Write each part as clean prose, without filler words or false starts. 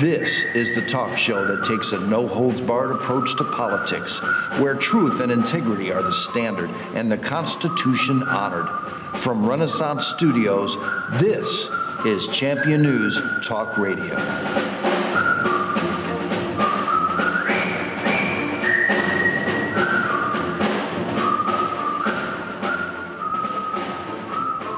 This is the talk show that takes a no-holds-barred approach to politics, where truth and integrity are the standard and the Constitution honored. From Renaissance Studios, this is Champion News Talk Radio.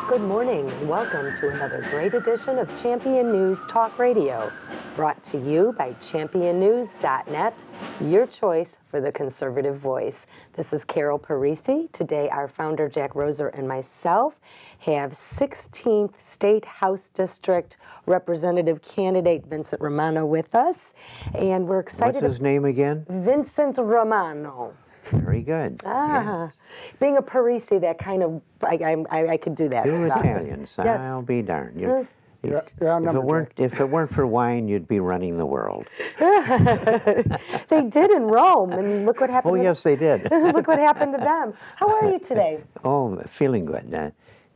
Good morning and welcome to another great edition of Champion News Talk Radio, brought to you by championnews.net, your choice for the conservative voice. This is Carol Parisi. Today our founder Jack Roeser and myself have 16th State House District Representative candidate Vincent Romano with us, and we're excited. What's his name again? Vincent Romano. Very good. Yes. Being a Parisi, that kind of, I could do that You're stuff. Italian, so Yes. I'll be darned. Yes. If it weren't for wine, you'd be running the world. They did in Rome, and look what happened. Oh, yes, they did. Look what happened to them. How are you today? Oh, feeling good.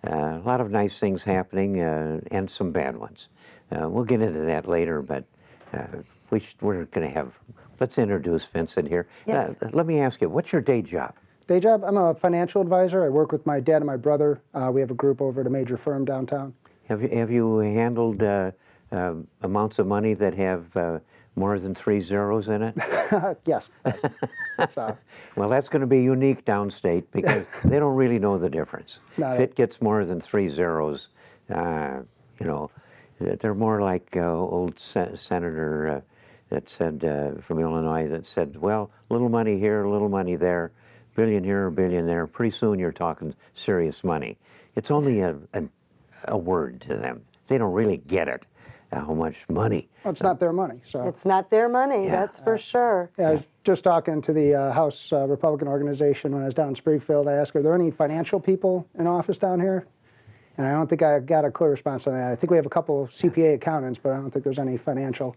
A lot of nice things happening, and some bad ones. We'll get into that later, but we're going to have... Let's introduce Vincent here. Yes. Let me ask you, what's your day job? Day job? I'm a financial advisor. I work with my dad and my brother. We have a group over at a major firm downtown. Have you handled amounts of money that have more than 3 zeros in it? Yes. So, Well, that's going to be unique downstate because they don't really know the difference. No, If it gets more than 3 zeros, they're more like old senator that said from Illinois that said, well, little money here, a little money there, billion here, a billion there. Pretty soon you're talking serious money. It's only a word to them. They don't really get it, how much money. well, it's not their money. So It's not their money, Yeah. that's for sure. yeah, I was just talking to the House Republican organization when I was down in Springfield. I asked, are there any financial people in office down here? And I don't think I got a clear response on that. I think we have a couple of CPA accountants, but I don't think there's any financial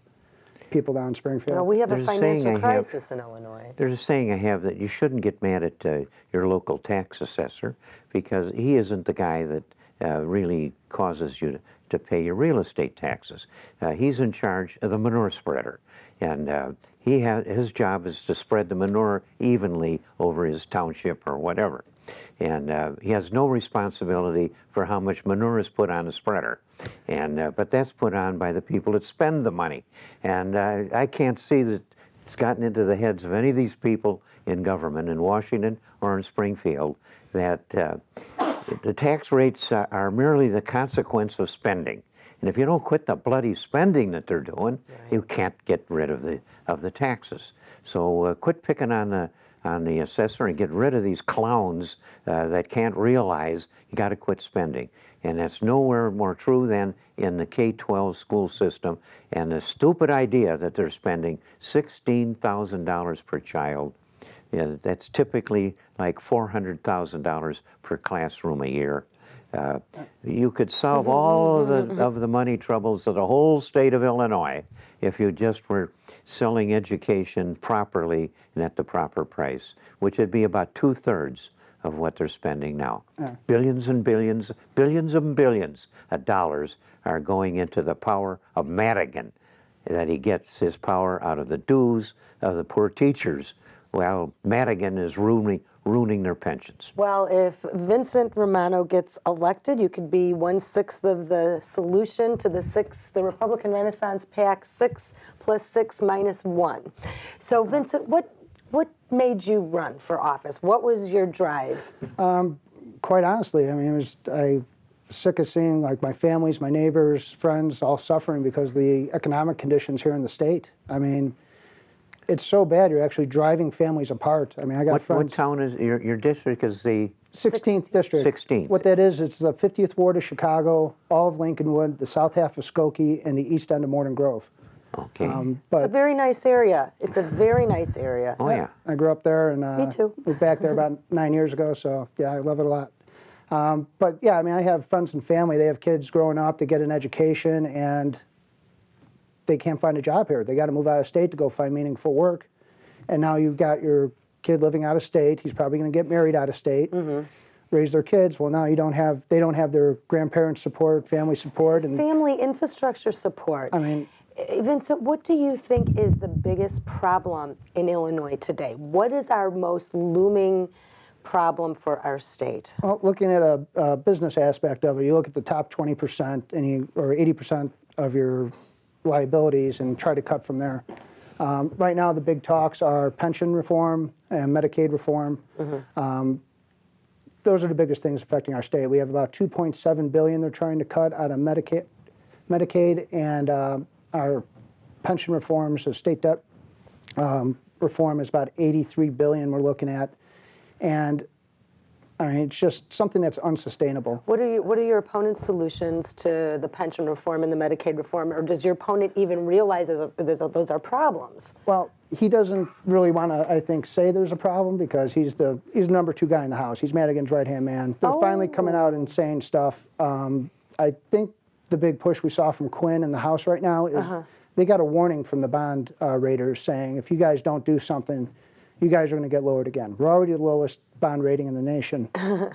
people down in Springfield. Well, we have a There's a saying financial I have- crisis in Illinois. There's a saying I have that you shouldn't get mad at your local tax assessor because he isn't the guy that really causes you to pay your real estate taxes. He's in charge of the manure spreader, and his job is to spread the manure evenly over his township or whatever. And he has no responsibility for how much manure is put on the spreader. But that's put on by the people that spend the money. And I can't see that it's gotten into the heads of any of these people in government in Washington or in Springfield that the tax rates are merely the consequence of spending. And if you don't quit the bloody spending that they're doing, you can't get rid of the taxes. So quit picking on the assessor and get rid of these clowns that can't realize you got to quit spending. And that's nowhere more true than in the K-12 school system and the stupid idea that they're spending $16,000 per child. Yeah, that's typically like $400,000 per classroom a year. You could solve all of the money troubles of the whole state of Illinois if you just were selling education properly and at the proper price, which would be about 2/3 of what they're spending now. Billions and billions, billions and billions of dollars are going into the power of Madigan, that he gets his power out of the dues of the poor teachers. Well, Madigan is ruining their pensions. Well, if Vincent Romano gets elected, you could be 1/6 of the solution to the Republican Renaissance PAC, 6 + 6 - 1. So, Vincent, what made you run for office? What was your drive? Quite honestly, I mean, I was sick of seeing like my families, my neighbors, friends all suffering because of the economic conditions here in the state. I mean, it's so bad you're actually driving families apart. I mean, I got friends. What town is your district? Is the 16th district. 16th. What that is, it's the 50th ward of Chicago, all of Lincolnwood, the south half of Skokie, and the east end of Morton Grove. Okay. It's a But very nice area. It's a very nice area. Oh yeah. I grew up there, and Me too. moved back there about 9 years ago. So yeah, I love it a lot. But yeah, I mean, I have friends and family. They have kids growing up to get an education, and they can't find a job here. They got to move out of state to go find meaningful work. And now you've got your kid living out of state. He's probably going to get married out of state, raise their kids. Well, now they don't have their grandparents' support, family support, and Family infrastructure support. I mean, Vincent, what do you think is the biggest problem in Illinois today? What is our most looming problem for our state? Well, looking at a business aspect of it, you look at the top 20% or 80% of your liabilities and try to cut from there. Right now, the big talks are pension reform and Medicaid reform. Those are the biggest things affecting our state. We have about $2.7 billion they're trying to cut out of Medicaid, and our pension reforms, so state debt reform is about $83 billion we're looking at. And I mean, it's just something that's unsustainable. What are your opponent's solutions to the pension reform and the Medicaid reform, or does your opponent even realize those are problems? Well, he doesn't really want to, I think, say there's a problem because he's the number 2 guy in the House. He's Madigan's right-hand man. They're finally coming out and saying stuff. I think the big push we saw from Quinn in the House right now is they got a warning from the bond raters saying, if you guys don't do something, you guys are going to get lowered again. We're already the lowest bond rating in the nation. We're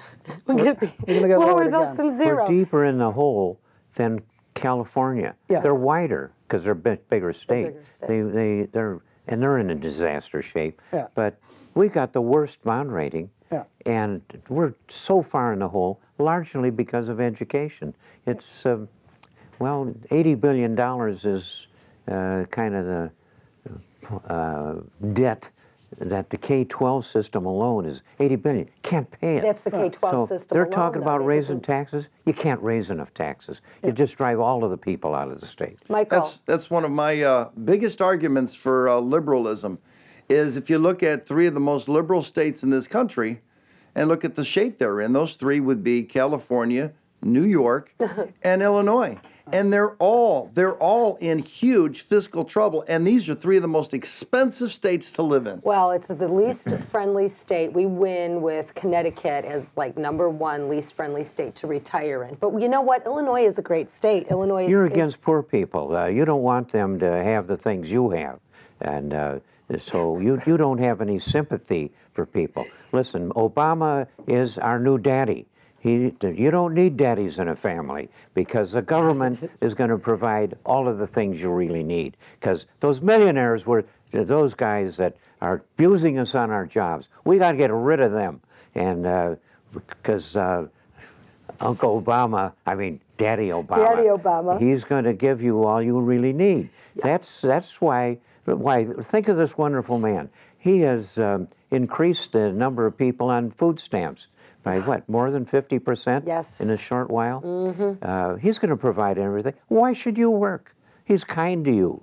going to get lower lowered those again. than zero. We're deeper in the hole than California. Yeah. They're wider because they're a bit bigger state. bigger state. They're in a disaster shape. Yeah. But we got the worst bond rating, and we're so far in the hole, largely because of education. It's well, $80 billion is kind of the debt that the K-12 system alone is $80 billion. Can't pay it. That's the K-12 system They're alone, talking though. about It raising doesn't- taxes. You can't raise enough taxes. You just drive all of the people out of the state. Michael. That's one of my biggest arguments for liberalism, is if you look at 3 of the most liberal states in this country, and look at the shape they're in. Those 3 would be California, New York, and Illinois. And they're all in huge fiscal trouble. And these are 3 of the most expensive states to live in. Well, it's the least friendly state. We win with Connecticut as like number 1 least friendly state to retire in. But you know what? Illinois is a great state. Illinois. You're against poor people. You don't want them to have the things you have. And so you don't have any sympathy for people. Listen, Obama is our new daddy. You don't need daddies in a family because the government is going to provide all of the things you really need. Because those millionaires were those guys that are abusing us on our jobs. We got to get rid of them. And because Uncle Obama, Daddy Obama, he's going to give you all you really need. Yeah. That's why. Think of this wonderful man. He has increased the number of people on food stamps by what, more than 50%? Yes. In a short while? Mm-hmm. He's going to provide everything. Why should you work? He's kind to you.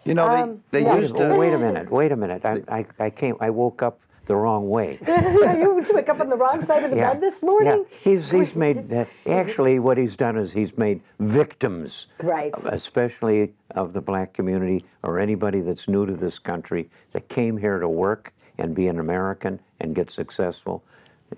You know, they used to... Wait a minute. I woke up the wrong way. You wake up on the wrong side of the bed this morning? Yeah. He's made, actually what he's done is he's made victims. Right. Especially of the black community or anybody that's new to this country that came here to work and be an American and get successful.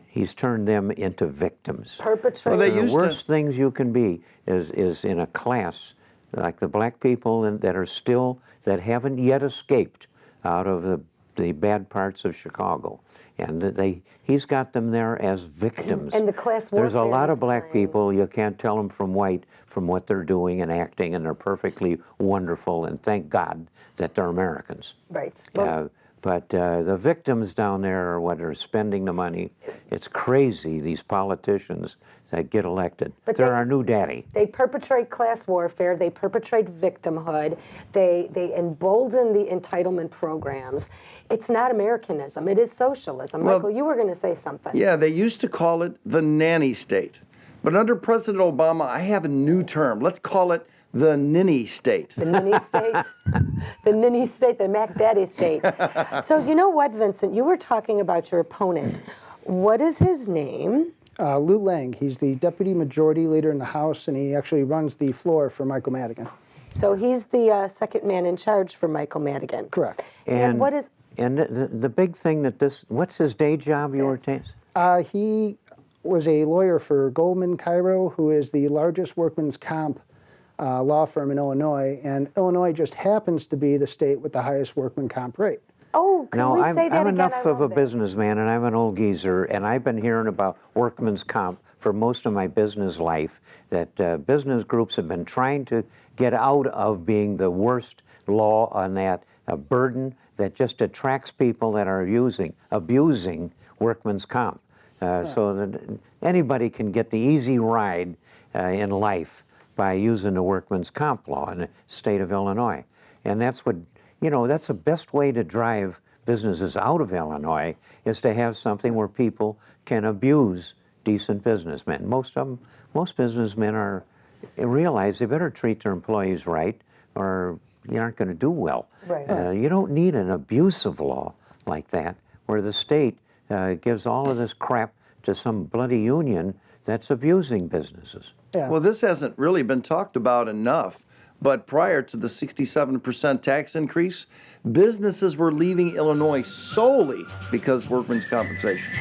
He's turned them into victims. Perpetrators. Well, The worst things you can be is in a class like the black people that haven't yet escaped out of the bad parts of Chicago. And he's got them there as victims. And the class warfare. There's a lot of is black fine. people, you can't tell them from white from what they're doing and acting, and they're perfectly wonderful, and thank God that they're Americans. Right. Well, But the victims down there are what are spending the money. It's crazy, these politicians that get elected. But They're our new daddy. They perpetrate class warfare. They perpetrate victimhood. They embolden the entitlement programs. It's not Americanism. It is socialism. Well, Michael, you were going to say something. Yeah, they used to call it the nanny state. But under President Obama, I have a new term. Let's call it the ninny state. The ninny state, the ninny state, the Mac Daddy state. So you know what, Vincent? You were talking about your opponent. What is his name? Lou Lang. He's the deputy majority leader in the House, and he actually runs the floor for Micheal Madigan. So he's the second man in charge for Micheal Madigan. Correct. And what is... And the big thing what's his day job you were saying? He was a lawyer for Goldman Cairo, who is the largest workman's comp law firm in Illinois, and Illinois just happens to be the state with the highest workman comp rate. Oh, can Now, we I'm, say that I'm again? enough I of a love that. businessman, and I'm an old geezer, and I've been hearing about workman's comp for most of my business life, that business groups have been trying to get out of being the worst law on that, a burden that just attracts people that are abusing workman's comp. So that anybody can get the easy ride in life by using the workman's comp law in the state of Illinois. And that's what, that's the best way to drive businesses out of Illinois, is to have something where people can abuse decent businessmen. Most businessmen realize they better treat their employees right, or you aren't going to do well. Right. You don't need an abusive law like that, where the state gives all of this crap to some bloody union that's abusing businesses. Yeah. Well, this hasn't really been talked about enough, but prior to the 67% tax increase, businesses were leaving Illinois solely because of workmen's compensation.